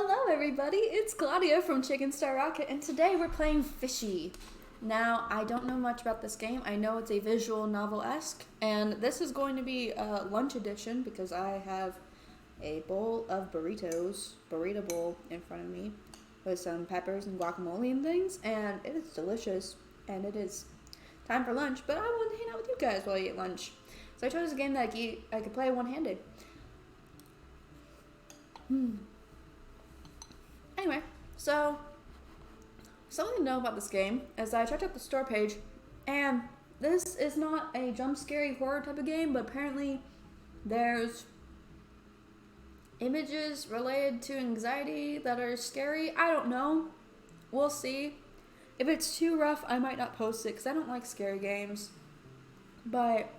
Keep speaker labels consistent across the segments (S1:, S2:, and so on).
S1: Hello everybody, it's Claudia from Chicken Star Rocket, and today we're playing Fishy. Now, I don't know much about this game. I know it's a visual novel-esque, and this is going to be a lunch edition because I have a bowl of burrito bowl in front of me with some peppers and guacamole and things, and it is delicious, and it is time for lunch, but I want to hang out with you guys while I eat lunch. So I chose a game that I could play one-handed. Anyway, so something to know about this game is I checked out the store page, and this is not a jump scary horror type of game, but apparently there's images related to anxiety that are scary. I don't know. We'll see. If it's too rough, I might not post it because I don't like scary games. But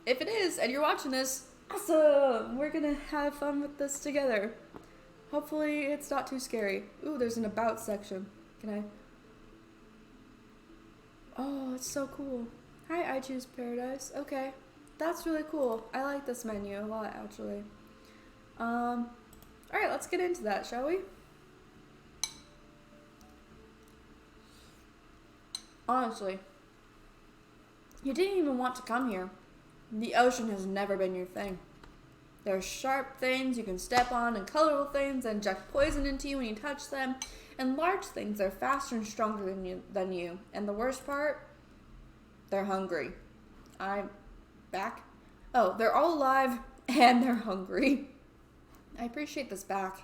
S1: if it is, and you're watching this, awesome! We're gonna have fun with this together. Hopefully it's not too scary. Ooh, there's an about section. Can I? Oh, it's so cool. Hi, I Choose Paradise. Okay. That's really cool. I like this menu a lot, actually. Alright, let's get into that, shall we? Honestly, you didn't even want to come here. The ocean has never been your thing. There are sharp things you can step on and colorful things that inject poison into you when you touch them, and large things that are faster and stronger than you. And the worst part, they're hungry. I'm back. Oh, they're all alive and they're hungry. I appreciate this back.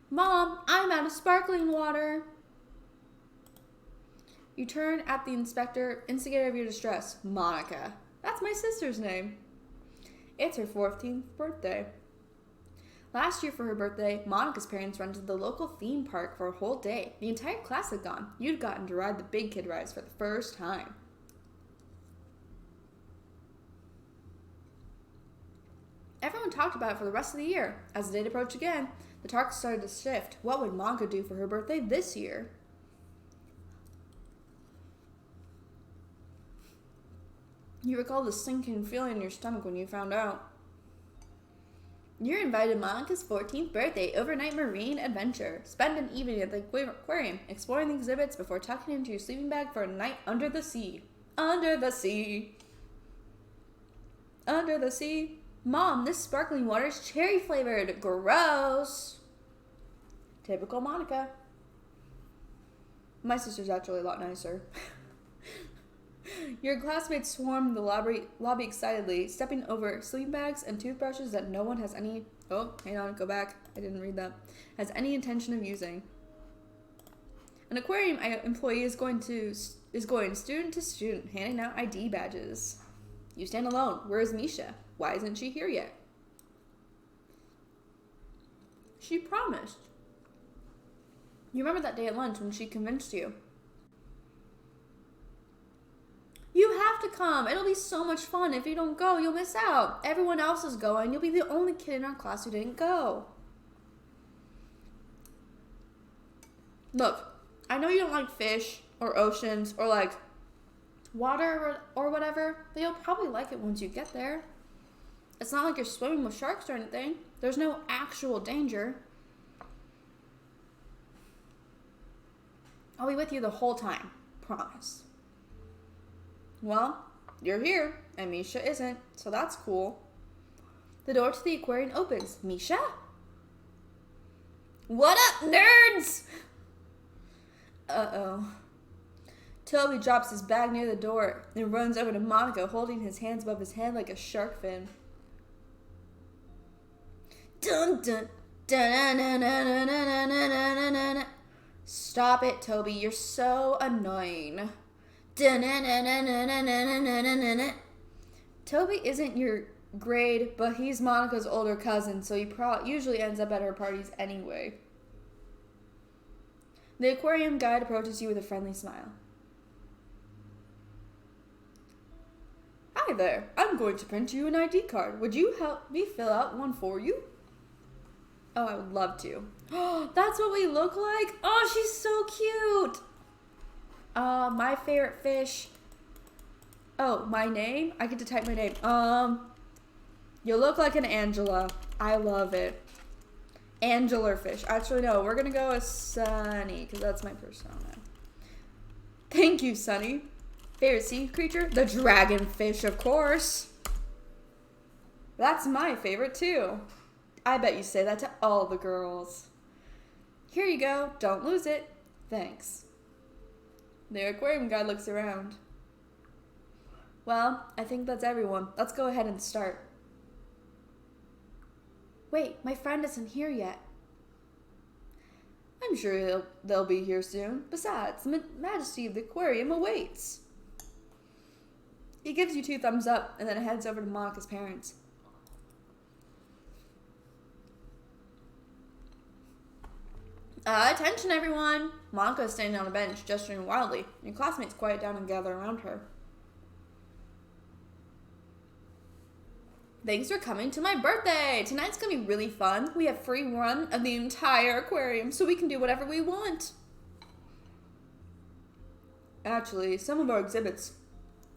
S1: Mom, I'm out of sparkling water. You turn at the inspector, instigator of your distress, Monica. That's my sister's name. It's her 14th birthday. Last year for her birthday, Monica's parents rented the local theme park for a whole day. The entire class had gone. You'd gotten to ride the big kid rides for the first time. Everyone talked about it for the rest of the year. As the date approached again, the talk started to shift. What would Monica do for her birthday this year? You recall the sinking feeling in your stomach when you found out. You're invited to Monica's 14th birthday overnight marine adventure. Spend an evening at the aquarium, exploring the exhibits before tucking into your sleeping bag for a night under the sea. Under the sea. Under the sea. Mom, this sparkling water is cherry flavored. Gross. Typical Monica. My sister's actually a lot nicer. Your classmates swarm the lobby excitedly, stepping over sleeping bags and toothbrushes that no one has any... Oh, hang on, go back. I didn't read that. Has any intention of using. An aquarium employee is going student to student, handing out ID badges. You stand alone. Where is Misha? Why isn't she here yet? She promised. You remember that day at lunch when she convinced you. You have to come. It'll be so much fun. If you don't go, you'll miss out. Everyone else is going. You'll be the only kid in our class who didn't go. Look, I know you don't like fish or oceans or like water or whatever, but you'll probably like it once you get there. It's not like you're swimming with sharks or anything. There's no actual danger. I'll be with you the whole time. Promise. Well, you're here, and Misha isn't, so that's cool. The door to the aquarium opens. Misha? What up, nerds? Uh-oh. Toby drops his bag near the door and runs over to Monica, holding his hands above his head like a shark fin. Dun dun dun dun dun dun dun dun dun dun dun. Stop it, Toby. You're so annoying. Toby isn't your grade, but he's Monica's older cousin, so he usually ends up at her parties anyway. The aquarium guide approaches you with a friendly smile. Hi there, I'm going to print you an ID card. Would you help me fill out one for you? Oh, I would love to. Oh, that's what we look like? Oh, she's so cute. My favorite fish. Oh, my name? I get to type my name. You look like an Angela. I love it. Anglerfish. Actually, no, we're gonna go with Sunny, because that's my persona. Thank you, Sunny. Favorite sea creature? The dragonfish, of course. That's my favorite, too. I bet you say that to all the girls. Here you go. Don't lose it. Thanks. The aquarium guy looks around. Well, I think that's everyone. Let's go ahead and start. Wait, my friend isn't here yet. I'm sure they'll be here soon. Besides, the majesty of the aquarium awaits. He gives you 2 thumbs up and then heads over to Monica's parents. Attention everyone! Monica is standing on a bench, gesturing wildly. Your classmates quiet down and gather around her. Thanks for coming to my birthday! Tonight's gonna be really fun. We have free run of the entire aquarium, so we can do whatever we want. Actually, some of our exhibits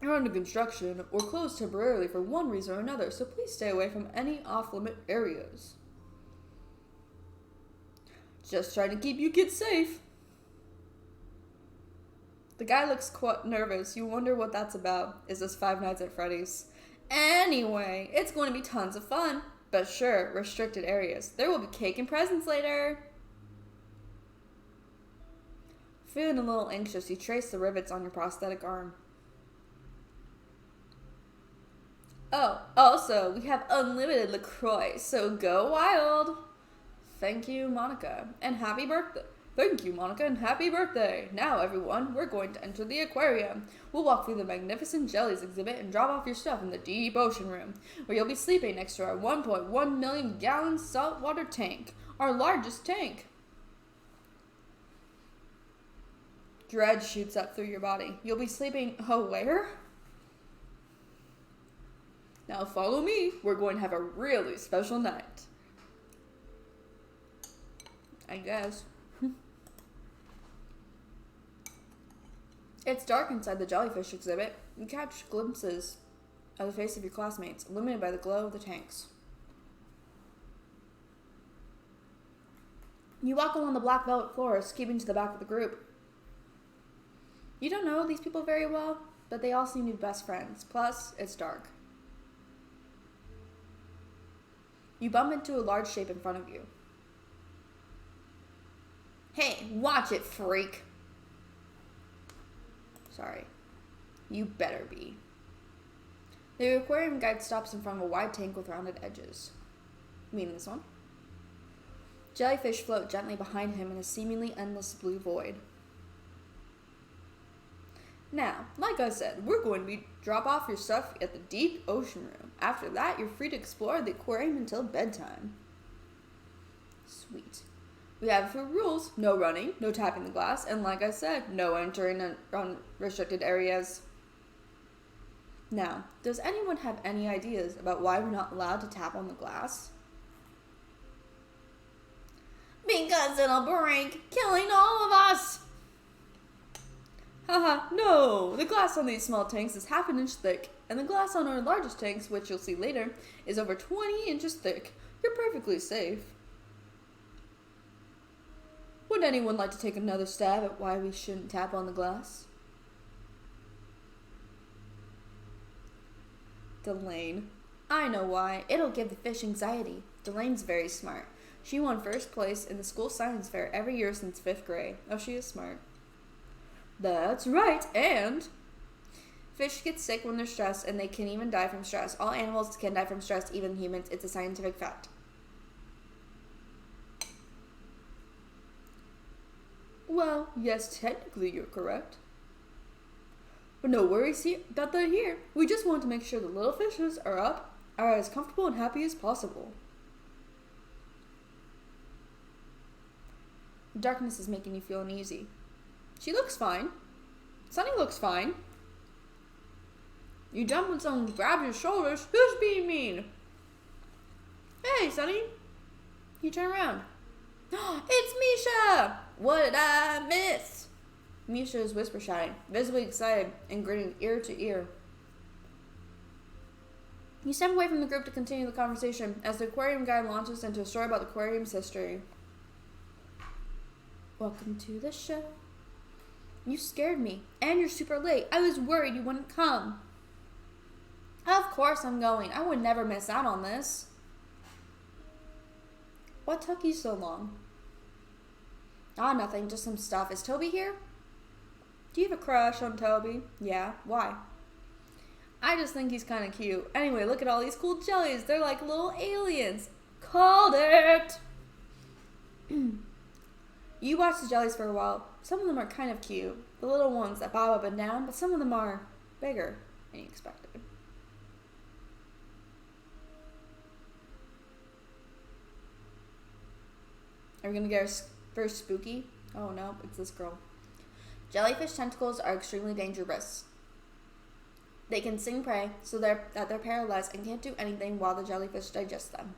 S1: are under construction or closed temporarily for one reason or another, so please stay away from any off-limit areas. Just trying to keep you kids safe. The guy looks quite nervous. You wonder what that's about. Is this Five Nights at Freddy's? Anyway, it's going to be tons of fun. But sure, restricted areas. There will be cake and presents later. Feeling a little anxious, you trace the rivets on your prosthetic arm. Oh, also, we have unlimited LaCroix, so go wild. Thank you, Monica, and happy birthday. Thank you, Monica, and happy birthday. Now, everyone, we're going to enter the aquarium. We'll walk through the magnificent jellies exhibit and drop off your stuff in the deep ocean room, where you'll be sleeping next to our 1.1 million gallon saltwater tank, our largest tank. Dread shoots up through your body. You'll be sleeping, where? Now follow me. We're going to have a really special night. I guess. It's dark inside the jellyfish exhibit. You catch glimpses of the face of your classmates, illuminated by the glow of the tanks. You walk along the black velvet floors, keeping to the back of the group. You don't know these people very well, but they all seem to be best friends. Plus, it's dark. You bump into a large shape in front of you. Hey, watch it, freak. Sorry. You better be. The aquarium guide stops in front of a wide tank with rounded edges. You mean this one? Jellyfish float gently behind him in a seemingly endless blue void. Now, like I said, we're going to drop off your stuff at the deep ocean room. After that, you're free to explore the aquarium until bedtime. Sweet. We have a few rules. No running, no tapping the glass, and like I said, no entering unrestricted areas. Now, does anyone have any ideas about why we're not allowed to tap on the glass? Because it'll break, killing all of us! Haha, no! The glass on these small tanks is half an inch thick, and the glass on our largest tanks, which you'll see later, is over 20 inches thick. You're perfectly safe. Would anyone like to take another stab at why we shouldn't tap on the glass? Delane. I know why. It'll give the fish anxiety. Delane's very smart. She won first place in the school science fair every year since 5th grade. Oh, she is smart. That's right, and fish get sick when they're stressed, and they can even die from stress. All animals can die from stress, even humans. It's a scientific fact. Well, yes, technically you're correct. But no worries about that here. We just want to make sure the little fishes are as comfortable and happy as possible. The darkness is making you feel uneasy. She looks fine. Sunny looks fine. You jump when someone grabs your shoulders. Who's being mean? Hey, Sunny. You turn around. It's Misha! What did I miss? Misha is whisper shouting, visibly excited and grinning ear to ear. You step away from the group to continue the conversation as the aquarium guy launches into a story about the aquarium's history. Welcome to the show. You scared me, and you're super late. I was worried you wouldn't come. Of course I'm going. I would never miss out on this. What took you so long? Ah, nothing, just some stuff. Is Toby here? Do you have a crush on Toby? Yeah, why? I just think he's kind of cute. Anyway, look at all these cool jellies. They're like little aliens. Called it! You watch the jellies for a while. Some of them are kind of cute. The little ones that bob up and down, but some of them are bigger than you expected. Are we gonna get first spooky? Oh no, it's this girl. Jellyfish tentacles are extremely dangerous. They can sting prey so that they're paralyzed and can't do anything while the jellyfish digest them.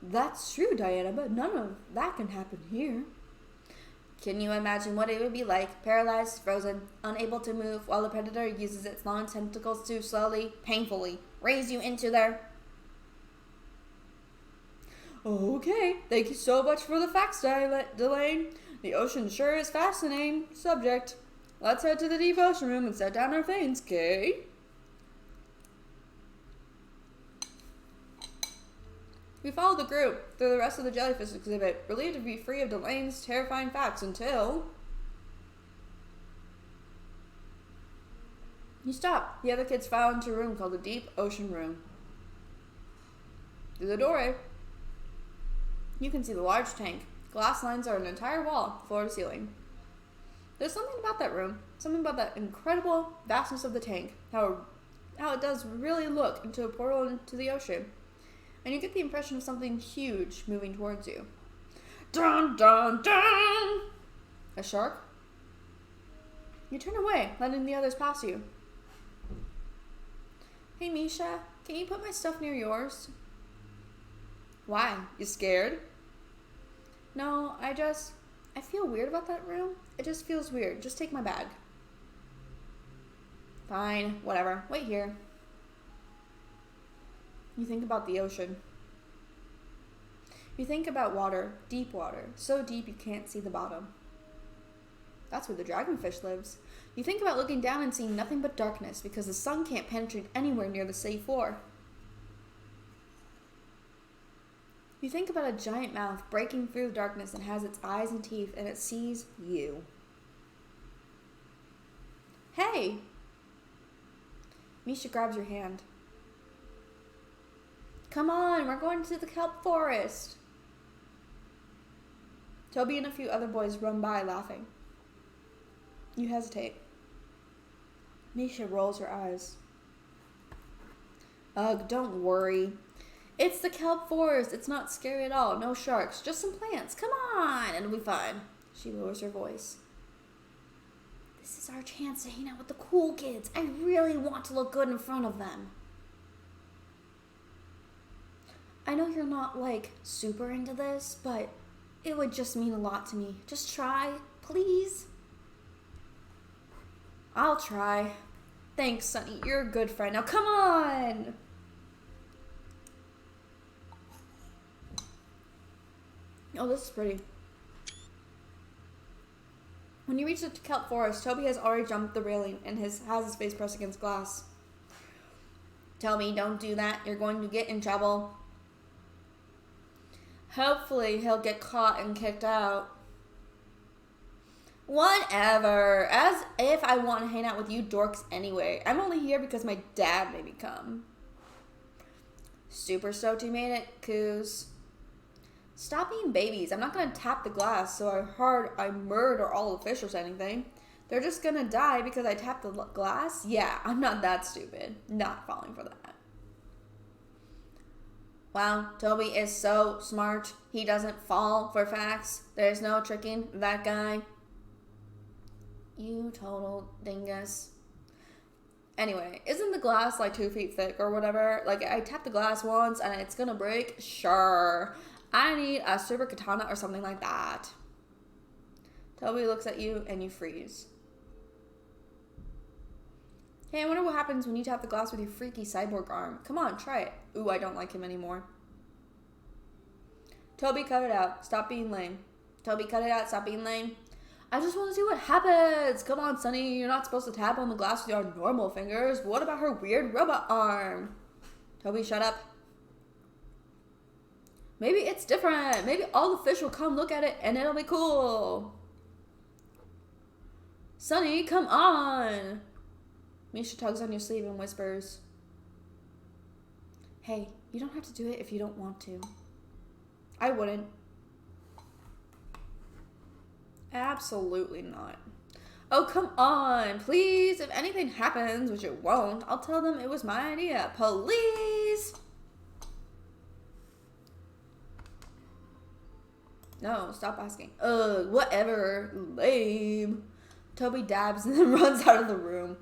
S1: That's true, Diana, but none of that can happen here. Can you imagine what it would be like, paralyzed, frozen, unable to move, while the predator uses its long tentacles to slowly, painfully, raise you into their... Okay, thank you so much for the facts, Delane. The ocean sure is fascinating subject. Let's head to the deep ocean room and set down our things, okay? We follow the group through the rest of the jellyfish exhibit, relieved to be free of Delane's terrifying facts until... You stop. The other kids file into a room called the deep ocean room. Through the doorway, you can see the large tank. Glass lines are an entire wall, floor to ceiling. There's something about that room, something about that incredible vastness of the tank, how it does really look into a portal into the ocean. And you get the impression of something huge moving towards you. Dun dun dun! A shark? You turn away, letting the others pass you. Hey Misha, can you put my stuff near yours? Why? You scared? No, I feel weird about that room. It just feels weird. Just take my bag. Fine, whatever. Wait here. You think about the ocean. You think about water, deep water, so deep you can't see the bottom. That's where the dragonfish lives. You think about looking down and seeing nothing but darkness because the sun can't penetrate anywhere near the sea floor. You think about a giant mouth breaking through the darkness and has its eyes and teeth and it sees you. Hey! Misha grabs your hand. Come on, we're going to the kelp forest. Toby and a few other boys run by laughing. You hesitate. Misha rolls her eyes. Ugh, don't worry. It's the kelp forest. It's not scary at all. No sharks, just some plants. Come on, it'll be fun. She lowers her voice. This is our chance to hang out with the cool kids. I really want to look good in front of them. I know you're not, super into this, but it would just mean a lot to me. Just try, please. I'll try. Thanks, Sunny. You're a good friend. Now, come on! Oh, this is pretty. When you reach the kelp forest, Toby has already jumped the railing and has his face pressed against glass. Toby, don't do that. You're going to get in trouble. Hopefully, he'll get caught and kicked out. Whatever. As if I want to hang out with you dorks anyway. I'm only here because my dad made me come. Super stoked you made it, Coos. Stop being babies. I'm not going to tap the glass so I murder all the fish or anything. They're just going to die because I tapped the glass? Yeah, I'm not that stupid. Not falling for that. Wow, Toby is so smart. He doesn't fall for facts. There's no tricking that guy. You total dingus. Anyway, isn't the glass 2 feet thick or whatever? I tapped the glass once and it's gonna break? Sure. I need a super katana or something like that. Toby looks at you and you freeze. Hey, I wonder what happens when you tap the glass with your freaky cyborg arm. Come on, try it. Ooh, I don't like him anymore. Toby, cut it out. Stop being lame. Toby, cut it out. Stop being lame. I just want to see what happens. Come on, Sunny. You're not supposed to tap on the glass with your normal fingers. What about her weird robot arm? Toby, shut up. Maybe it's different. Maybe all the fish will come look at it and it'll be cool. Sunny, come on. Misha tugs on your sleeve and whispers, hey, you don't have to do it if you don't want to. I wouldn't. Absolutely not. Oh, come on, please. If anything happens, which it won't, I'll tell them it was my idea. Please. No, stop asking. Ugh, whatever. Lame. Toby dabs and then runs out of the room.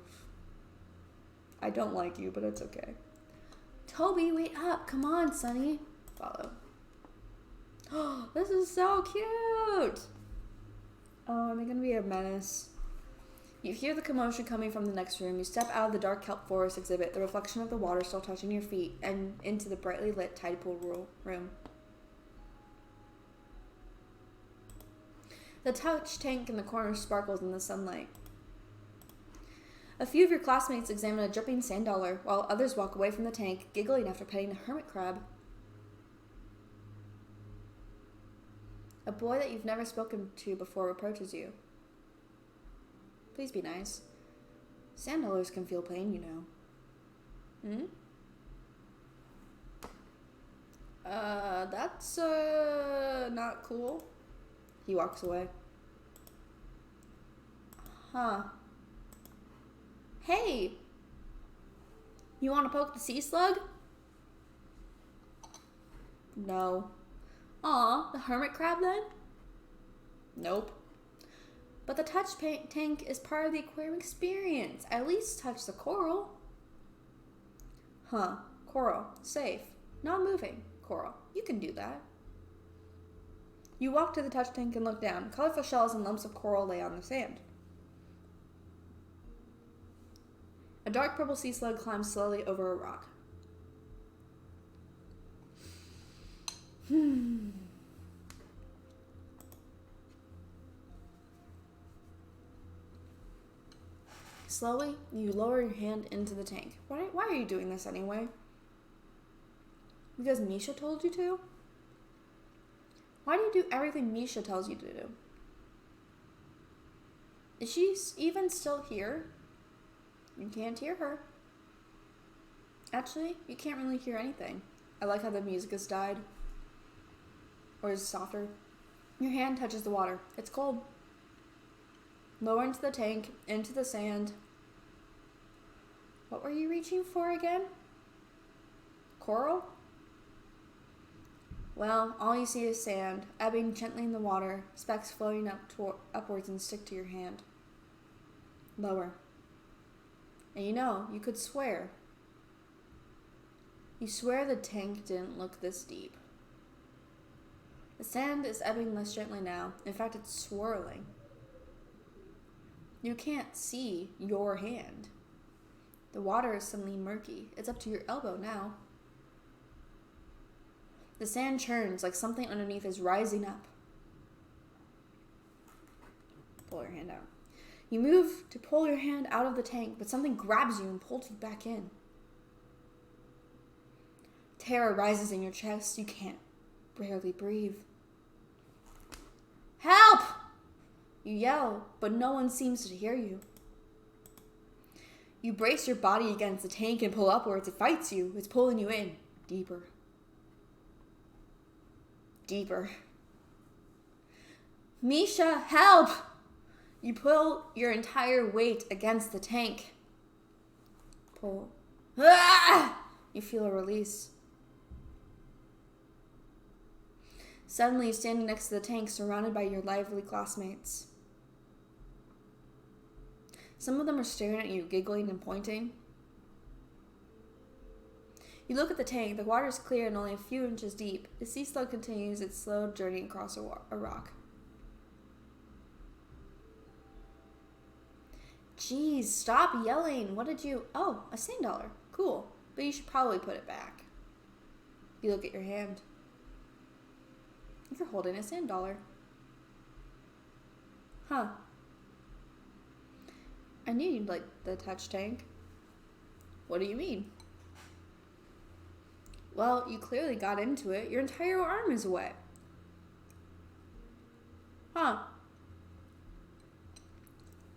S1: I don't like you, but it's okay. Toby, wait up. Come on, Sunny. Follow. Oh, this is so cute. Oh, am I going to be a menace? You hear the commotion coming from the next room. You step out of the dark kelp forest exhibit, the reflection of the water still touching your feet, and into the brightly lit tide pool room. The touch tank in the corner sparkles in the sunlight. A few of your classmates examine a dripping sand dollar, while others walk away from the tank, giggling after petting a hermit crab. A boy that you've never spoken to before approaches you. Please be nice. Sand dollars can feel pain, you know. That's, not cool. He walks away. Huh. Hey! You want to poke the sea slug? No. Aw, the hermit crab then? Nope. But the touch tank is part of the aquarium experience. At least touch the coral. Huh. Coral. Safe. Not moving. Coral. You can do that. You walk to the touch tank and look down. Colorful shells and lumps of coral lay on the sand. A dark purple sea slug climbs slowly over a rock. Slowly, you lower your hand into the tank. Why are you doing this anyway? Because Misha told you to? Why do you do everything Misha tells you to do? Is she even still here? You can't hear her. Actually, you can't really hear anything. I like how the music has died. Or is softer. Your hand touches the water. It's cold. Lower into the tank, into the sand. What were you reaching for again? Coral? Well, all you see is sand, ebbing gently in the water, specks floating upwards and stick to your hand. Lower. And you could swear. You swear the tank didn't look this deep. The sand is ebbing less gently now. In fact, it's swirling. You can't see your hand. The water is suddenly murky. It's up to your elbow now. The sand churns like something underneath is rising up. Pull your hand out. You move to pull your hand out of the tank, but something grabs you and pulls you back in. Terror rises in your chest. You can't barely breathe. Help! You yell, but no one seems to hear you. You brace your body against the tank and pull upwards. It fights you. It's pulling you in. Deeper. Deeper. Misha, help! You pull your entire weight against the tank. Pull. Ah! You feel a release. Suddenly, standing next to the tank, surrounded by your lively classmates. Some of them are staring at you, giggling and pointing. You look at the tank. The water is clear and only a few inches deep. The sea slug continues its slow journey across a rock. Jeez, stop yelling. What did you... Oh, a sand dollar. Cool. But you should probably put it back. You look at your hand. You're holding a sand dollar. Huh. I knew you'd like the touch tank. What do you mean? Well, you clearly got into it. Your entire arm is wet. Huh.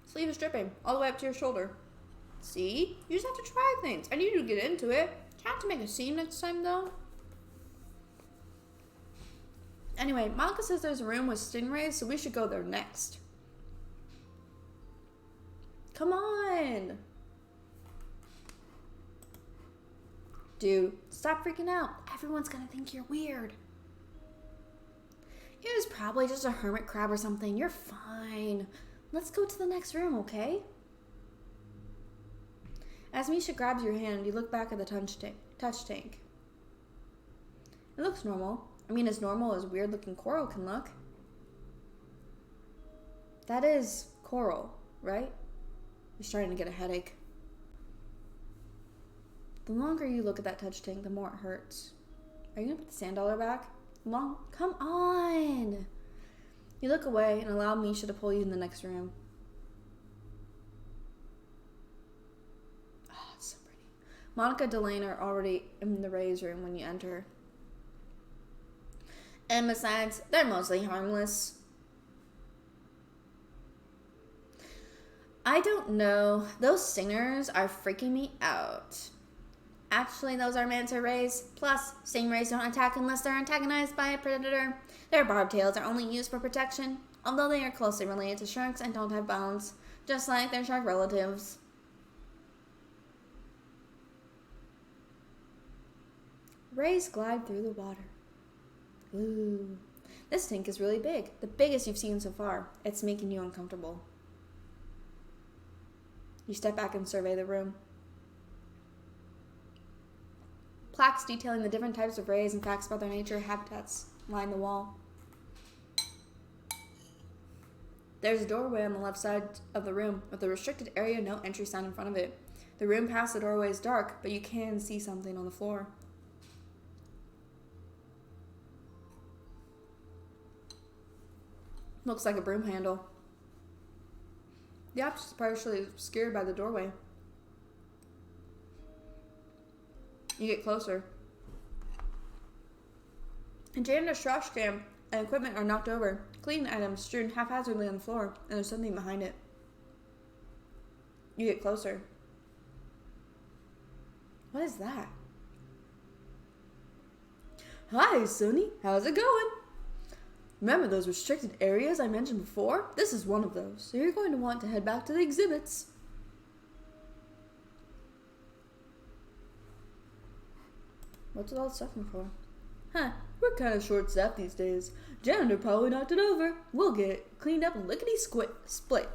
S1: Sleeve is dripping all the way up to your shoulder. See? You just have to try things. I need you to get into it. Try not to make a scene next time, though. Anyway, Monica says there's a room with stingrays, so we should go there next. Come on. Dude, stop freaking out. Everyone's gonna think you're weird. It was probably just a hermit crab or something. You're fine. Let's go to the next room, okay? As Misha grabs your hand, you look back at the touch tank. It looks normal. I mean, as normal as weird-looking coral can look. That is coral, right? You're starting to get a headache. The longer you look at that touch tank, the more it hurts. Are you gonna put the sand dollar back? Come on! You look away and allow Misha to pull you in the next room. Oh, it's so pretty. Monica and Delane are already in the Ray's room when you enter. And besides, they're mostly harmless. I don't know. Those stingers are freaking me out. Actually, those are manta rays. Plus, stingrays don't attack unless they're antagonized by a predator. Their barbed tails are only used for protection, although they are closely related to sharks and don't have bones, just like their shark relatives. Rays glide through the water. Ooh. This tank is really big. The biggest you've seen so far. It's making you uncomfortable. You step back and survey the room. Plaques detailing the different types of rays and facts about their nature and habitats line the wall. There's a doorway on the left side of the room with a restricted area, no entry sign in front of it. The room past the doorway is dark, but you can see something on the floor. Looks like a broom handle. The object is partially obscured by the doorway. You get closer. A janitor's trash can and equipment are knocked over. Cleaning items strewn haphazardly on the floor, and there's something behind it. You get closer. What is that? Hi, Sonny. How's it going? Remember those restricted areas I mentioned before? This is one of those, so you're going to want to head back to the exhibits. What's all the stuff in for? Huh, we're kind of short-staffed these days. Janitor probably knocked it over. We'll get it cleaned up lickety-split.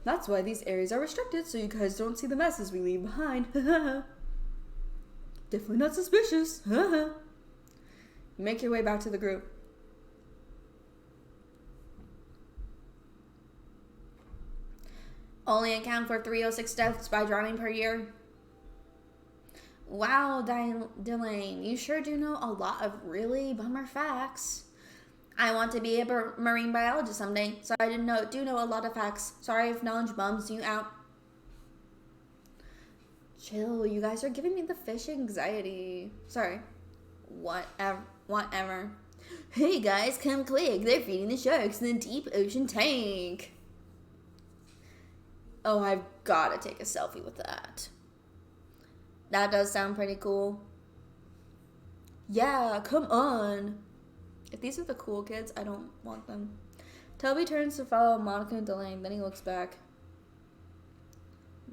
S1: That's why these areas are restricted, so you guys don't see the messes we leave behind. Definitely not suspicious. You make your way back to the group. Only account for 306 deaths by drowning per year. Wow, Delane, you sure do know a lot of really bummer facts. I want to be a marine biologist someday, so I do know a lot of facts. Sorry if knowledge bums you out. Chill, you guys are giving me the fish anxiety. Sorry. Whatever. Hey guys, come quick. They're feeding the sharks in the deep ocean tank. Oh, I've got to take a selfie with that. That does sound pretty cool. Yeah, come on. If these are the cool kids, I don't want them. Toby turns to follow Monica and Delane, then he looks back.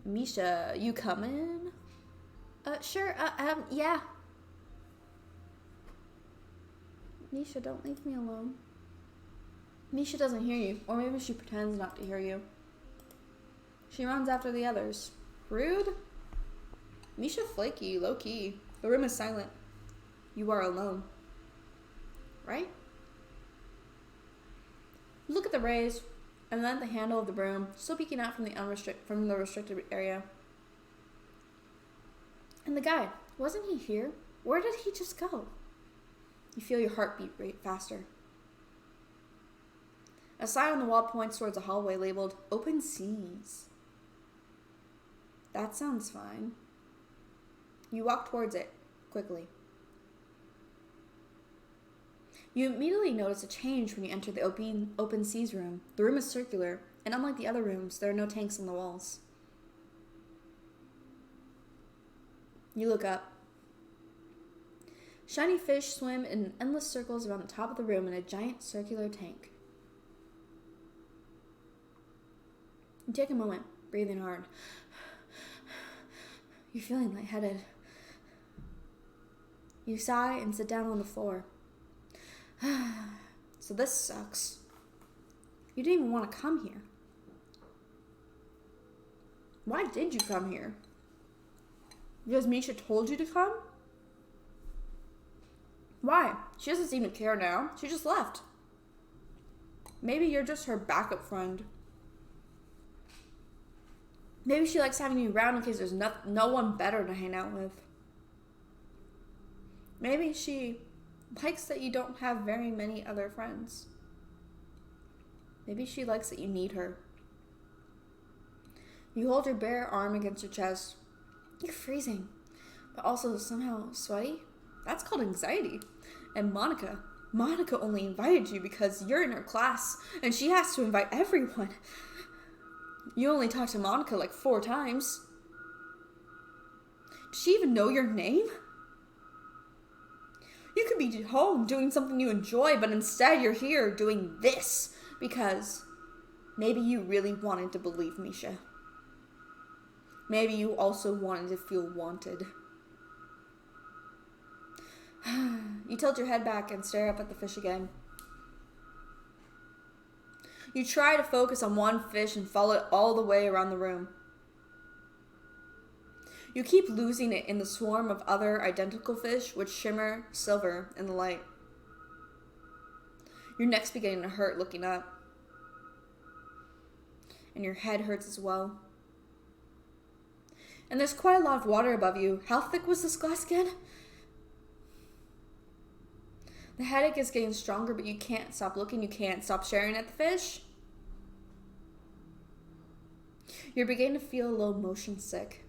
S1: Misha, you coming? Sure, yeah. Misha, don't leave me alone. Misha doesn't hear you, or maybe she pretends not to hear you. She runs after the others. Rude? Misha flaky, low-key. The room is silent. You are alone. Right? Look at the rays and then the handle of the broom, still peeking out from the restricted area. And the guy, wasn't he here? Where did he just go? You feel your heartbeat rate faster. A sign on the wall points towards a hallway labeled Open Seas. That sounds fine. You walk towards it, quickly. You immediately notice a change when you enter the open seas room. The room is circular, and unlike the other rooms, there are no tanks on the walls. You look up. Shiny fish swim in endless circles around the top of the room in a giant circular tank. You take a moment, breathing hard. You're feeling lightheaded. You sigh and sit down on the floor. So this sucks. You didn't even want to come here. Why did you come here? Because Misha told you to come? Why? She doesn't seem to care now. She just left. Maybe you're just her backup friend. Maybe she likes having you around in case there's no one better to hang out with. Maybe she likes that you don't have very many other friends. Maybe she likes that you need her. You hold your bare arm against your chest. You're freezing, but also somehow sweaty. That's called anxiety. And Monica only invited you because you're in her class, and she has to invite everyone. You only talked to Monica like 4 times. Does she even know your name? You could be home doing something you enjoy, but instead you're here doing this because maybe you really wanted to believe Misha. Maybe you also wanted to feel wanted. You tilt your head back and stare up at the fish again. You try to focus on one fish and follow it all the way around the room. You keep losing it in the swarm of other identical fish which shimmer silver in the light. Your neck's beginning to hurt looking up. And your head hurts as well. And there's quite a lot of water above you. How thick was this glass again? The headache is getting stronger, but you can't stop looking. You can't stop staring at the fish. You're beginning to feel a little motion sick.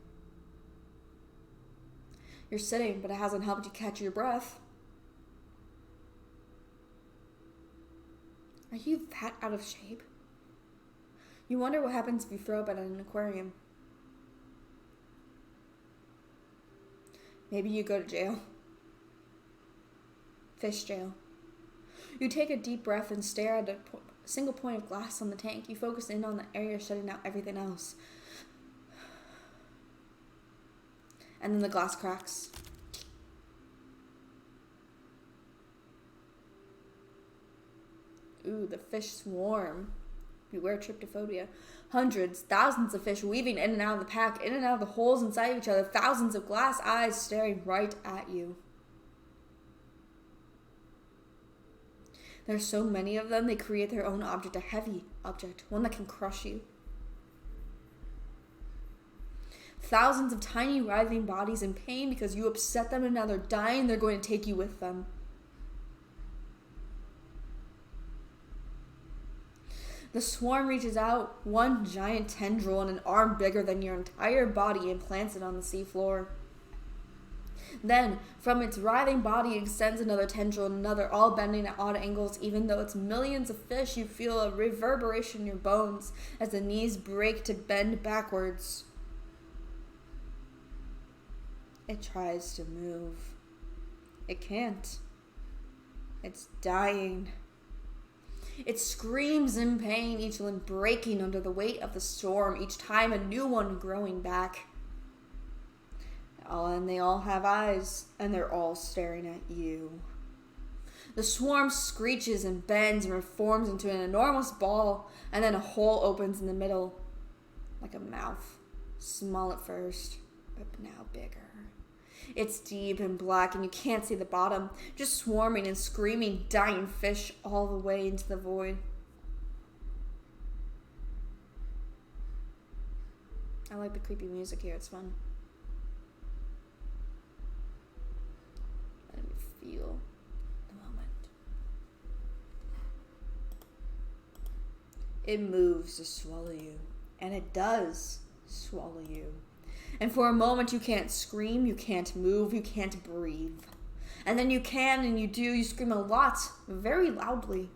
S1: You're sitting, but it hasn't helped you catch your breath. Are you that out of shape? You wonder what happens if you throw up at an aquarium. Maybe you go to jail. Fish jail. You take a deep breath and stare at a single point of glass on the tank. You focus in on the area shutting out everything else. And then the glass cracks. Ooh, the fish swarm. Beware tryptophobia. Hundreds, thousands of fish weaving in and out of the pack, in and out of the holes inside of each other. Thousands of glass eyes staring right at you. There's so many of them, they create their own object, a heavy object, one that can crush you. Thousands of tiny writhing bodies in pain because you upset them and now they're dying, they're going to take you with them. The swarm reaches out, one giant tendril and an arm bigger than your entire body and plants it on the seafloor. Then, from its writhing body extends another tendril and another, all bending at odd angles. Even though it's millions of fish, you feel a reverberation in your bones as the knees break to bend backwards. It tries to move. It can't. It's dying. It screams in pain, each limb breaking under the weight of the storm, each time a new one growing back. And they all have eyes, and they're all staring at you. The swarm screeches and bends and reforms into an enormous ball, and then a hole opens in the middle, like a mouth. Small at first, but now bigger. It's deep and black, and you can't see the bottom, just swarming and screaming dying fish all the way into the void. I like the creepy music here. It's fun. Let me feel the moment. It moves to swallow you. And it does swallow you. And for a moment you can't scream, you can't move, you can't breathe. And then you can and you do, you scream a lot, very loudly.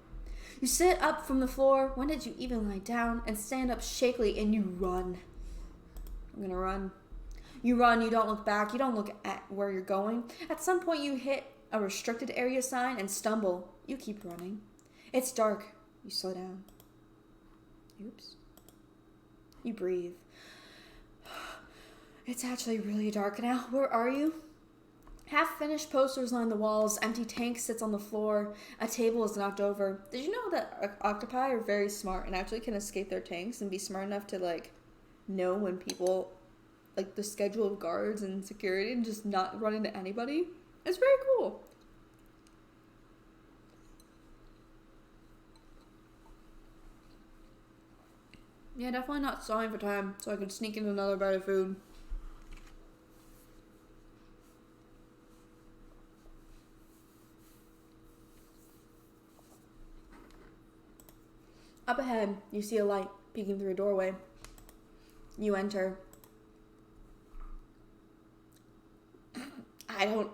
S1: You sit up from the floor, when did you even lie down, and stand up shakily and you run. I'm gonna run. You run, you don't look back, you don't look at where you're going. At some point you hit a restricted area sign and stumble. You keep running. It's dark. You slow down. Oops. You breathe. It's actually really dark now. Where are you? Half-finished posters line the walls. Empty tank sits on the floor. A table is knocked over. Did you know that octopi are very smart and actually can escape their tanks and be smart enough to, like, know when people, like, the schedule of guards and security and just not run into anybody? It's very cool. Yeah, definitely not stalling for time so I could sneak in another bite of food. Up ahead, you see a light peeking through a doorway. You enter.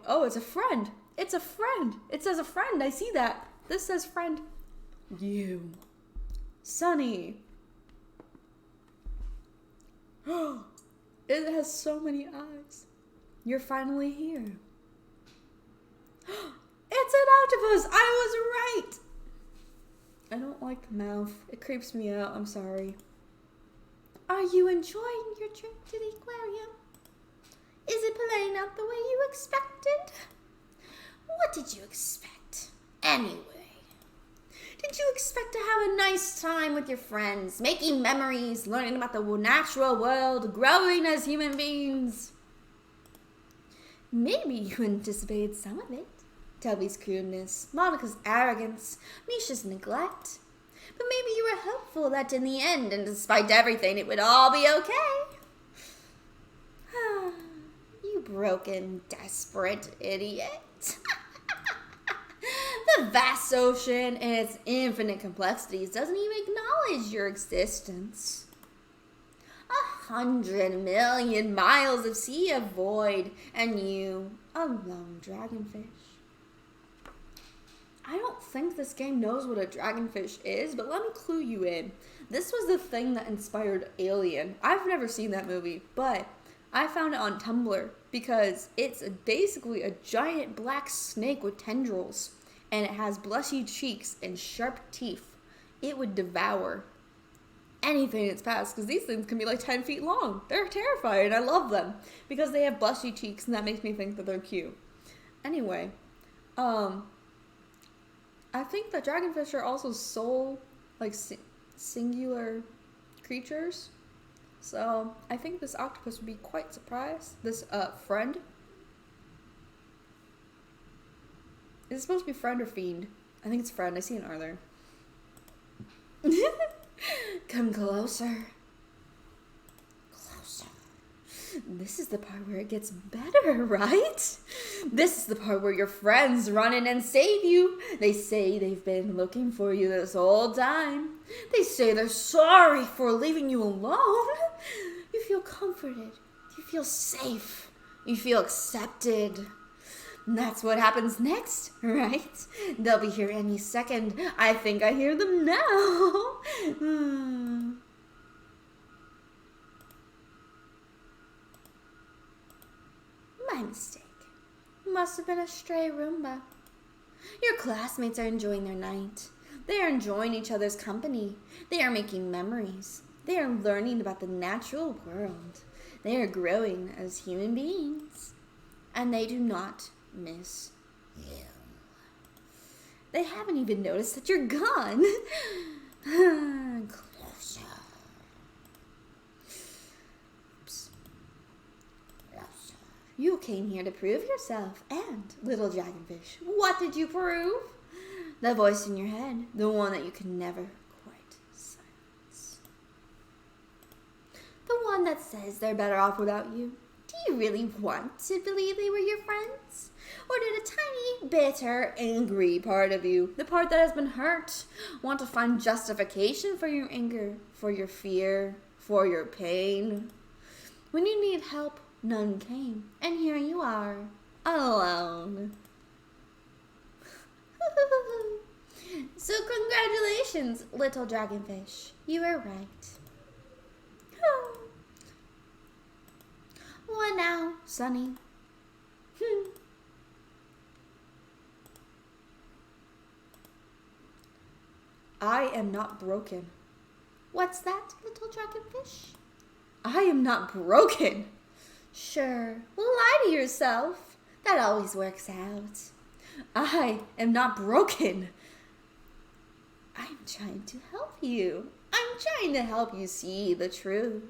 S1: Oh, it's a friend. It's a friend. It says a friend. I see that. This says friend. You. Sunny. It has so many eyes. You're finally here. It's an octopus. I was right. I don't like the mouth. It creeps me out. I'm sorry. Are you enjoying your trip to the aquarium? Is it playing out the way you expected? What did you expect? Anyway, did you expect to have a nice time with your friends, making memories, learning about the natural world, growing as human beings? Maybe you anticipated some of it. Toby's crudeness, Monica's arrogance, Misha's neglect. But maybe you were hopeful that in the end, and despite everything, it would all be okay. You broken, desperate idiot. The vast ocean and its infinite complexities doesn't even acknowledge your existence. 100 million miles of sea of void, and you, a lone dragonfish. I don't think this game knows what a dragonfish is, but let me clue you in. This was the thing that inspired Alien. I've never seen that movie, but I found it on Tumblr because it's basically a giant black snake with tendrils, and it has blushy cheeks and sharp teeth. It would devour anything in its path, because these things can be like 10 feet long. They're terrifying. I love them because they have blushy cheeks, and that makes me think that they're cute. Anyway, I think that dragonfish are also singular creatures. So I think this octopus would be quite surprised. This friend. Is it supposed to be friend or fiend? I think it's friend. I see an R there. Come closer. Closer. This is the part where it gets better, right? This is the part where your friends run in and save you. They say they've been looking for you this whole time. They say they're sorry for leaving you alone. You feel comforted. You feel safe. You feel accepted. And that's what happens next, right? They'll be here any second. I think I hear them now. My mistake. Must have been a stray Roomba. Your classmates are enjoying their night. They are enjoying each other's company. They are making memories. They are learning about the natural world. They are growing as human beings. And they do not miss you. They haven't even noticed that you're gone. Closer. Oops. Closer. You came here to prove yourself, and, little dragonfish, what did you prove? The voice in your head, the one that you can never quite silence. The one one that says they're better off without you? Do you really want to believe they were your friends? Or did a tiny, bitter, angry part of you, the part that has been hurt, want to find justification for your anger, for your fear, for your pain? When you needed help, none came, and here you are, alone. So congratulations, little dragonfish. You were right. What now, Sonny? I am not broken. What's that, little dragonfish? I am not broken. Sure, lie to yourself. That always works out. I am not broken. I'm trying to help you. I'm trying to help you see the truth.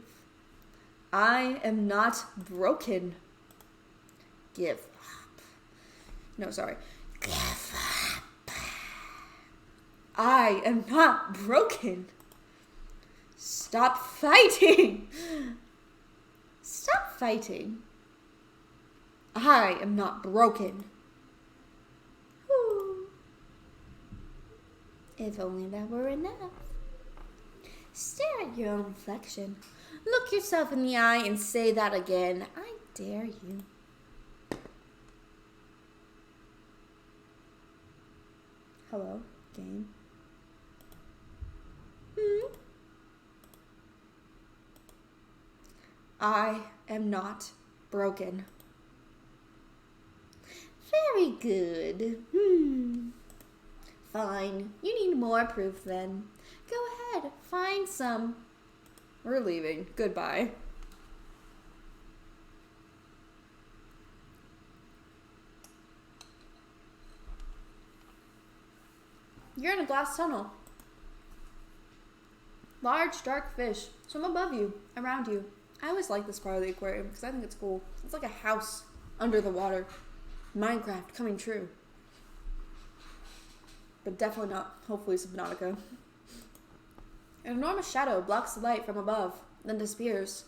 S1: I am not broken. Give up. No, sorry. Give up. I am not broken. Stop fighting. Stop fighting. I am not broken. Whew. If only that were enough. Stare at your own reflection. Look yourself in the eye and say that again. I dare you. Hello, game. I am not broken. Very good. Fine. You need more proof then. Go ahead, find some. We're leaving. Goodbye. You're in a glass tunnel. Large, dark fish swim above you, around you. I always like this part of the aquarium because I think it's cool. It's like a house under the water. Minecraft coming true. But definitely not, hopefully, Subnautica. An enormous shadow blocks the light from above, then disappears.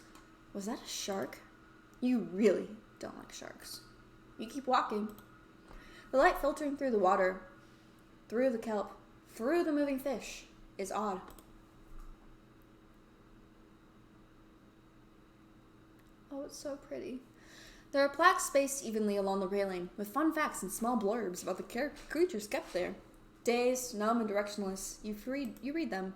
S1: Was that a shark? You really don't like sharks. You keep walking. The light filtering through the water, through the kelp, through the moving fish, is odd. Oh, it's so pretty. There are plaques spaced evenly along the railing, with fun facts and small blurbs about the creatures kept there. Dazed, numb, and directionless, you read them.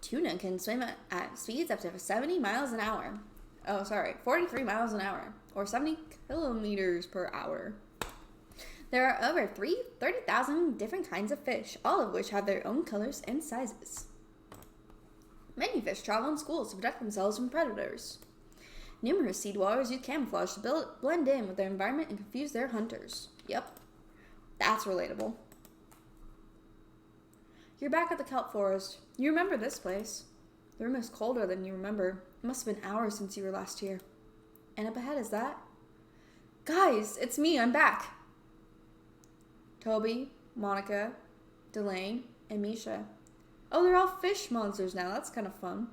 S1: Tuna can swim at speeds up to 70 miles an hour. Oh, sorry, 43 miles an hour, or 70 kilometers per hour. There are over 30,000 different kinds of fish, all of which have their own colors and sizes. Many fish travel in schools to protect themselves from predators. Numerous sea dwellers use camouflage to blend in with their environment and confuse their hunters. Yep, that's relatable. You're back at the kelp forest. You remember this place. The room is colder than you remember. It must have been hours since you were last here. And up ahead is that? Guys, it's me, I'm back. Toby, Monica, Delane, and Misha. Oh, they're all fish monsters now. That's kind of fun.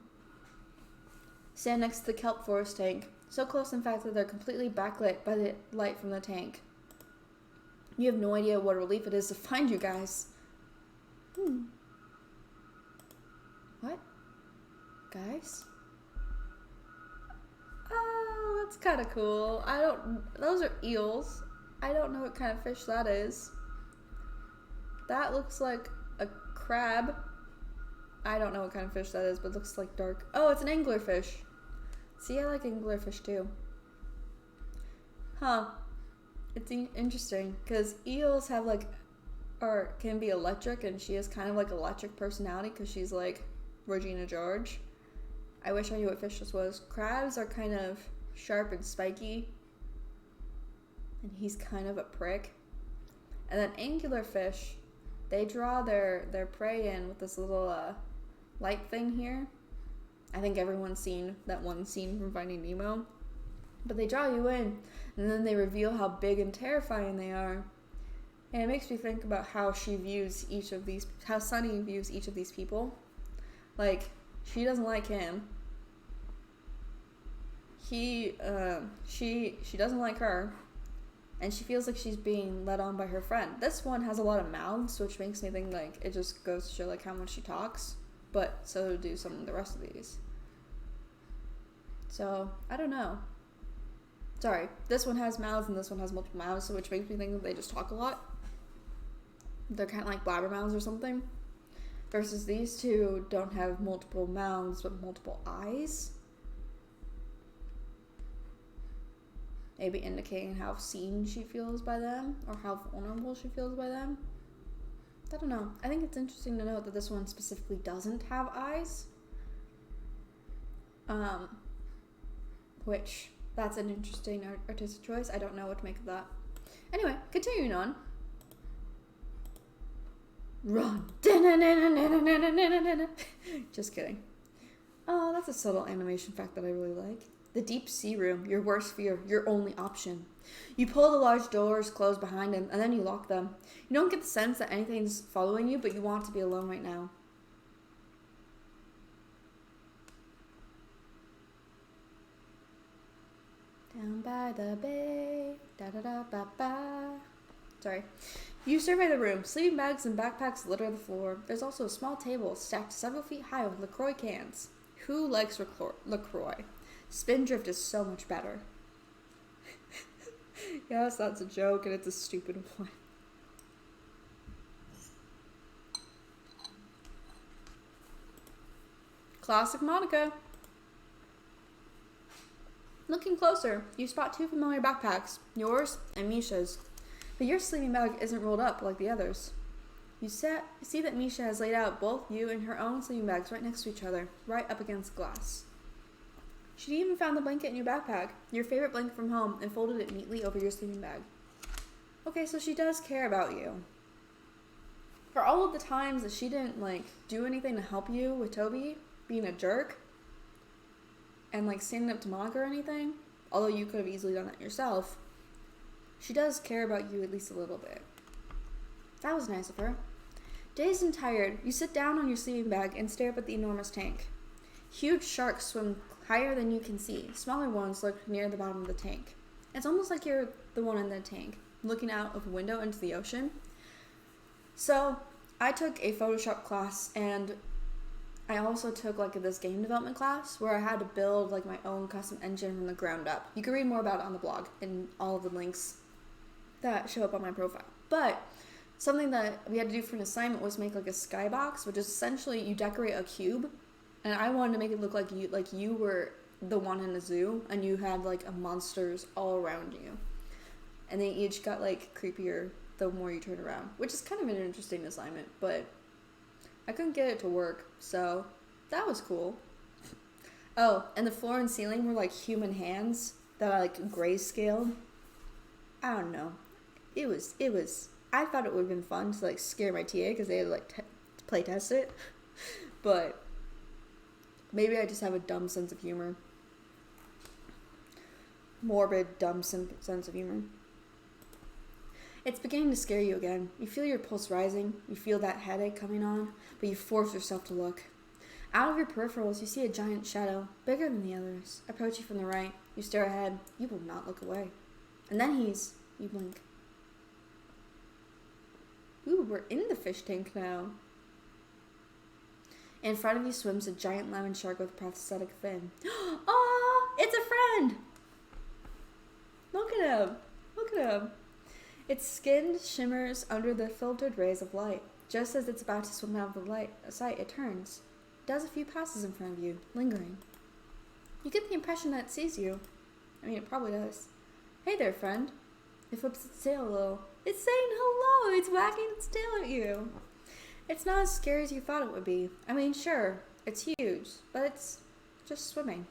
S1: Stand next to the kelp forest tank. So close, in fact, that they're completely backlit by the light from the tank. You have no idea what a relief it is to find you guys. What? Guys? Oh, that's kind of cool. Those are eels. I don't know what kind of fish that is. That looks like a crab. I don't know what kind of fish that is, but it looks like dark. Oh, it's an anglerfish. See, I like anglerfish too. Huh. It's interesting, because eels have can be electric, and she has kind of like electric personality, because she's like Regina George. I wish I knew what fish this was. Crabs are kind of sharp and spiky, and he's kind of a prick. And then anglerfish, they draw their prey in with this little light thing here. I think everyone's seen that one scene from Finding Nemo. But they draw you in, and then they reveal how big and terrifying they are. And it makes me think about how Sunny views each of these people. Like, she doesn't like him. she doesn't like her, and she feels like she's being led on by her friend. This one has a lot of mouths, which makes me think like it just goes to show like how much she talks. But so do some of the rest of these. So I don't know. Sorry, this one has mouths and this one has multiple mouths, which makes me think that they just talk a lot. They're kind of like blabbermouths or something. Versus these two don't have multiple mouths but multiple eyes. Maybe indicating how seen she feels by them or how vulnerable she feels by them. I don't know. I think it's interesting to note that this one specifically doesn't have eyes. Which, that's an interesting artistic choice. I don't know what to make of that. Anyway, continuing on. Run. Just kidding. Oh, that's a subtle animation fact that I really like. The deep sea room, your worst fear, your only option. You pull the large doors closed behind him, and then you lock them. You don't get the sense that anything's following you, but you want to be alone right now. Down by the bay, da-da-da-ba-ba. Sorry. You survey the room. Sleeping bags and backpacks litter the floor. There's also a small table stacked several feet high with LaCroix cans. Who likes LaCroix? Spindrift is so much better. Yes, that's a joke, and it's a stupid one. Classic Monica. Looking closer, you spot two familiar backpacks, yours and Misha's. But your sleeping bag isn't rolled up like the others. You see that Misha has laid out both you and her own sleeping bags right next to each other, right up against glass. She even found the blanket in your backpack, your favorite blanket from home, and folded it neatly over your sleeping bag. Okay, so she does care about you. For all of the times that she didn't, do anything to help you with Toby being a jerk, and, standing up to Monica or anything, although you could have easily done that yourself, she does care about you at least a little bit. That was nice of her. Dazed and tired, you sit down on your sleeping bag and stare up at the enormous tank. Huge sharks swim higher than you can see. Smaller ones lurk near the bottom of the tank. It's almost like you're the one in the tank, looking out of a window into the ocean. So, I took a Photoshop class, and I also took this game development class where I had to build my own custom engine from the ground up. You can read more about it on the blog and all of the links that show up on my profile. But something that we had to do for an assignment was make a skybox, which is essentially you decorate a cube, and I wanted to make it look like you were the one in a zoo and you had monsters all around you, and they each got creepier the more you turn around, which is kind of an interesting assignment, but I couldn't get it to work, so that was cool. Oh, and the floor and ceiling were human hands that I grayscaled. I don't know. It was. I thought it would have been fun to scare my TA because they had to play test it, but maybe I just have a dumb sense of humor. Morbid, dumb sense of humor. It's beginning to scare you again. You feel your pulse rising. You feel that headache coming on, but you force yourself to look. Out of your peripherals, you see a giant shadow, bigger than the others, approach you from the right. You stare ahead. You will not look away. And then you blink. Ooh, we're in the fish tank now. In front of you swims a giant lemon shark with a prosthetic fin. Oh, it's a friend! Look at him. Look at him. Its skin shimmers under the filtered rays of light. Just as it's about to swim out of the sight, it turns. It does a few passes in front of you, lingering. You get the impression that it sees you. I mean, it probably does. Hey there, friend. It flips its tail a little. It's saying hello. It's wagging its tail at you. It's not as scary as you thought it would be. I mean, sure, it's huge, but it's just swimming.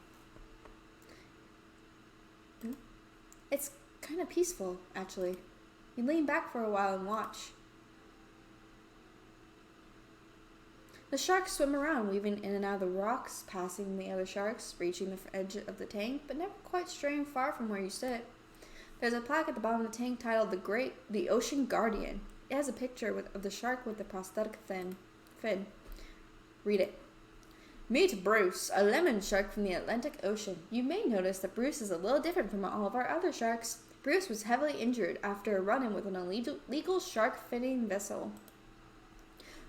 S1: It's kind of peaceful, actually. You lean back for a while and watch. The sharks swim around, weaving in and out of the rocks, passing the other sharks, reaching the edge of the tank, but never quite straying far from where you sit. There's a plaque at the bottom of the tank titled The Ocean Guardian. It has a picture of the shark with the prosthetic fin. Read it. Meet Bruce, a lemon shark from the Atlantic Ocean. You may notice that Bruce is a little different from all of our other sharks. Bruce was heavily injured after a run-in with an illegal shark-finning vessel.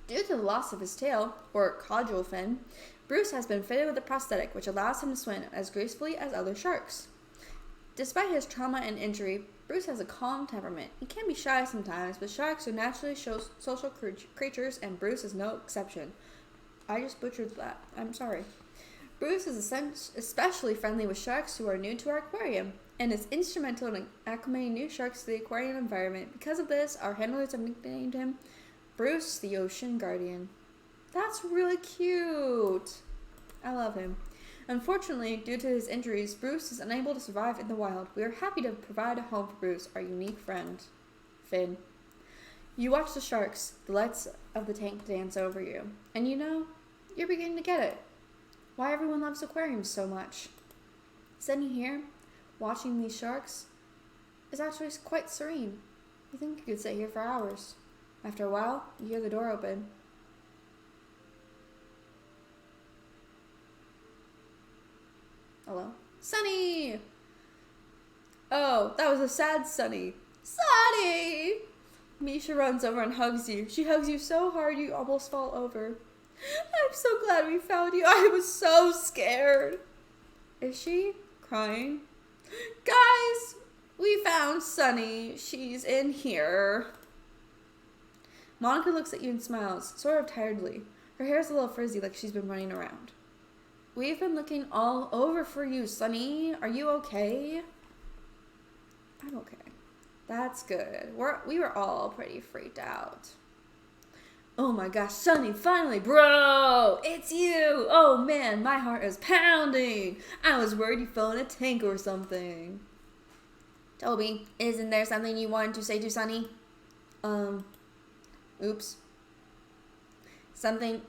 S1: Due to the loss of his tail, or caudal fin, Bruce has been fitted with a prosthetic which allows him to swim as gracefully as other sharks. Despite his trauma and injury, Bruce has a calm temperament. He can be shy sometimes, but sharks are naturally social creatures, and Bruce is no exception. I just butchered that. I'm sorry. Bruce is especially friendly with sharks who are new to our aquarium, and is instrumental in acclimating new sharks to the aquarium environment. Because of this, our handlers have nicknamed him Bruce the Ocean Guardian. That's really cute. I love him. Unfortunately, due to his injuries, Bruce is unable to survive in the wild. We are happy to provide a home for Bruce, our unique friend, Finn. You watch the sharks, the lights of the tank dance over you, and you know, you're beginning to get it. Why everyone loves aquariums so much. Sitting here, watching these sharks, is actually quite serene. You think you could sit here for hours. After a while, you hear the door open. Hello? Sunny! Oh, that was a sad Sunny. Sunny! Misha runs over and hugs you. She hugs you so hard you almost fall over. I'm so glad we found you. I was so scared. Is she crying? Guys, we found Sunny. She's in here. Monica looks at you and smiles, sort of tiredly. Her hair's a little frizzy like she's been running around. We've been looking all over for you, Sunny. Are you okay? I'm okay. That's good. We were all pretty freaked out. Oh my gosh, Sunny, finally, bro! It's you! Oh man, my heart is pounding! I was worried you fell in a tank or something. Toby, isn't there something you wanted to say to Sunny? Oops. Something,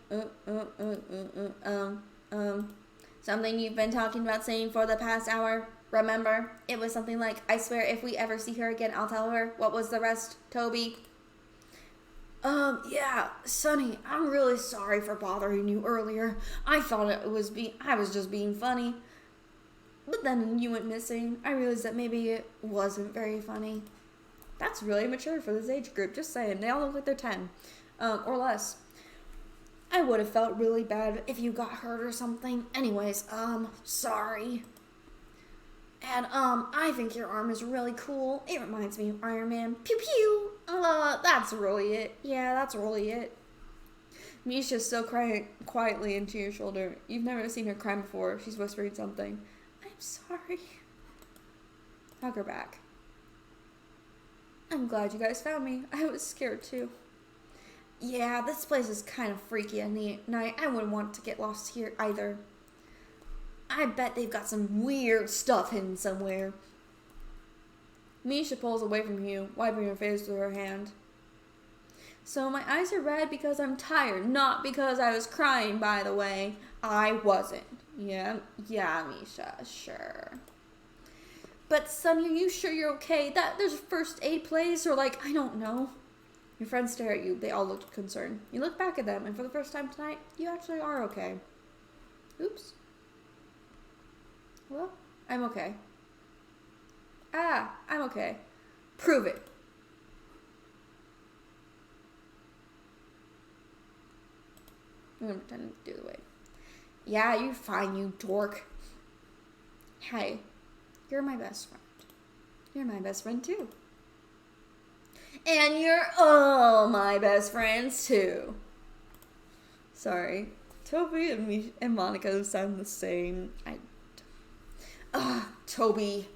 S1: something you've been talking about saying for the past hour? Remember? It was something like, I swear if we ever see her again, I'll tell her. What was the rest, Toby? Yeah, Sunny, I'm really sorry for bothering you earlier. I thought I was just being funny. But then you went missing. I realized that maybe it wasn't very funny. That's really mature for this age group, just saying. They all look like they're 10, or less. I would have felt really bad if you got hurt or something. Anyways, sorry. And, I think your arm is really cool. It reminds me of Iron Man. Pew pew! That's really it. Yeah, that's really it. Misha's still crying quietly into your shoulder. You've never seen her cry before. She's whispering something. I'm sorry. Hug her back. I'm glad you guys found me. I was scared too. Yeah, this place is kind of freaky at night. I wouldn't want to get lost here either. I bet they've got some weird stuff hidden somewhere. Misha pulls away from you, wiping her face with her hand. So my eyes are red because I'm tired, not because I was crying, by the way. I wasn't. Yeah, Misha, sure. But Sunny, are you sure you're okay? There's a first aid place, or like, I don't know. Your friends stare at you. They all looked concerned. You look back at them, and for the first time tonight, you actually are okay. Oops. Hello? I'm okay. I'm okay. Prove it. I'm gonna pretend to do the way. Yeah, you're fine, you dork. Hey, you're my best friend. You're my best friend too. And you're all my best friends too. Sorry. Toby and Monica sound the same. Toby.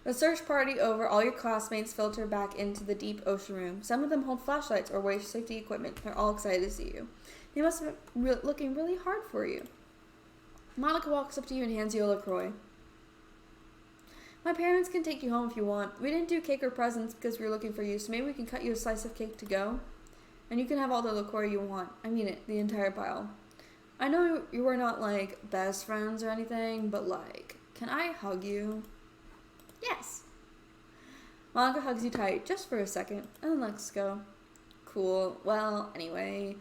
S1: The search party over all your classmates filter back into the deep ocean room. Some of them hold flashlights or waste safety equipment. They're all excited to see you. They must have been looking really hard for you. Monica walks up to you and hands you a LaCroix. My parents can take you home if you want. We didn't do cake or presents because we were looking for you, so maybe we can cut you a slice of cake to go. And you can have all the LaCroix you want. I mean it, the entire pile. I know you were not, like, best friends or anything, but, like, can I hug you? Yes. Monica hugs you tight, just for a second, and then lets go. Cool. Well, anyway,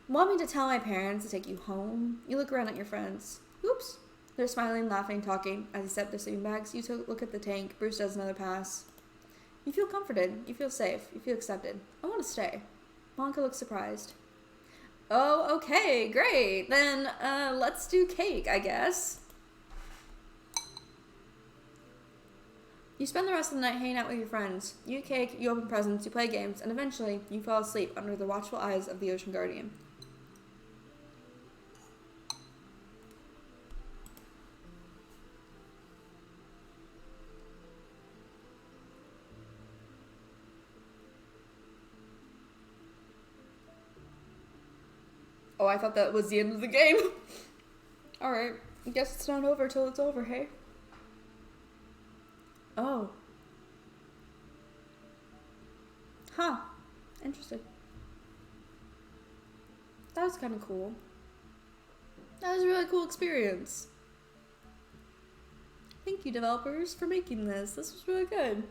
S1: Want me to tell my parents to take you home? You look around at your friends. Oops. They're smiling, laughing, talking. As they set their sleeping bags, you look at the tank. Bruce does another pass. You feel comforted. You feel safe. You feel accepted. I want to stay. Monica looks surprised. Oh, okay, great. Then, let's do cake, I guess. You spend the rest of the night hanging out with your friends. You eat cake, you open presents, you play games, and eventually, you fall asleep under the watchful eyes of the Ocean Guardian. Oh, I thought that was the end of the game. Alright, I guess it's not over till it's over, hey? Oh. Huh. Interesting. That was kind of cool. That was a really cool experience. Thank you, developers, for making this. This was really good.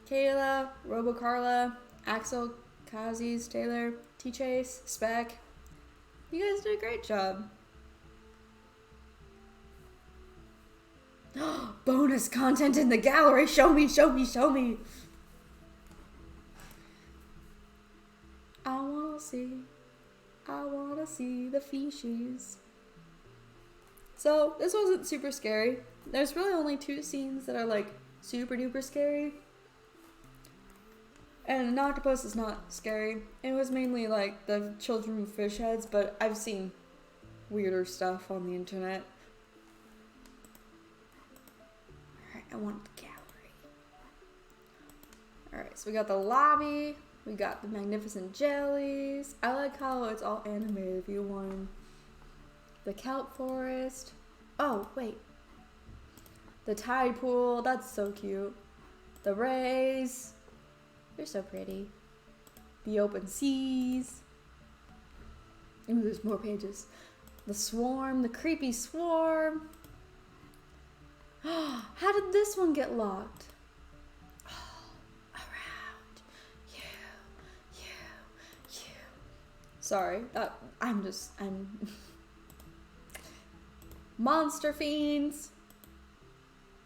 S1: Kayla, RoboCarla, Axel, Kazis, Taylor, T-Chase, Spec. You guys did a great job. Bonus content in the gallery. Show me, show me, show me. I wanna see the fishies. So this wasn't super scary. There's really only 2 scenes that are like super duper scary. And an octopus is not scary. It was mainly like the children with fish heads, but I've seen weirder stuff on the internet. Alright, I want the gallery. Alright, so we got the lobby. We got the magnificent jellies. I like how it's all animated if you want. The kelp forest. Oh, wait. The tide pool. That's so cute. The rays. They're so pretty. The open seas. Ooh, there's more pages. The swarm. The creepy swarm. How did this one get locked? Sorry, I'm monster fiends.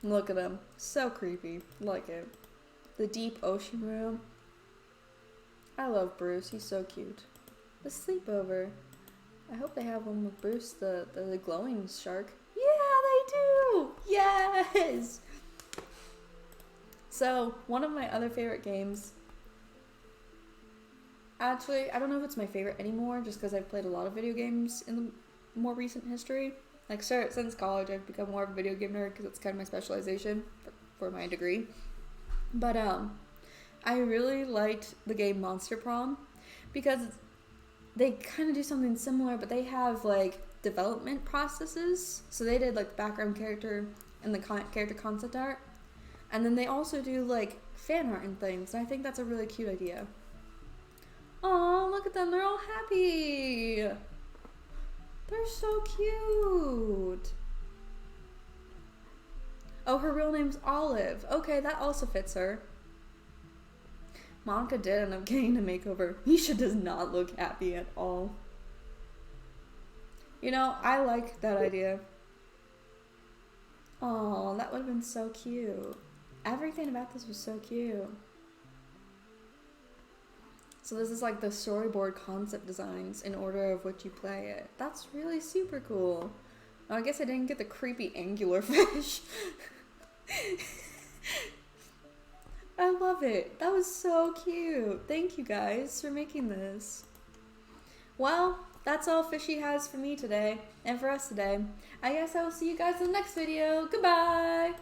S1: Look at them, so creepy. Like it. The deep ocean room. I love Bruce. He's so cute. The sleepover. I hope they have one with Bruce, the glowing shark. Yeah, they do. Yes. So one of my other favorite games. Actually, I don't know if it's my favorite anymore, just because I've played a lot of video games in the more recent history. Like, since college, I've become more of a video game nerd, because it's kind of my specialization for my degree. But, I really liked the game Monster Prom, because they kind of do something similar, but they have, like, development processes. So they did, like, the background character and the character concept art. And then they also do, like, fan art and things, and I think that's a really cute idea. Aw, look at them. They're all happy. They're so cute. Oh, her real name's Olive. Okay, that also fits her. Monica did end up getting a makeover. Misha does not look happy at all. You know, I like that idea. Aw, that would have been so cute. Everything about this was so cute. So this is like the storyboard concept designs in order of which you play it. That's really super cool. Oh, I guess I didn't get the creepy angular fish. I love it. That was so cute. Thank you guys for making this. Well, that's all Fishy has for me today and for us today. I guess I will see you guys in the next video. Goodbye!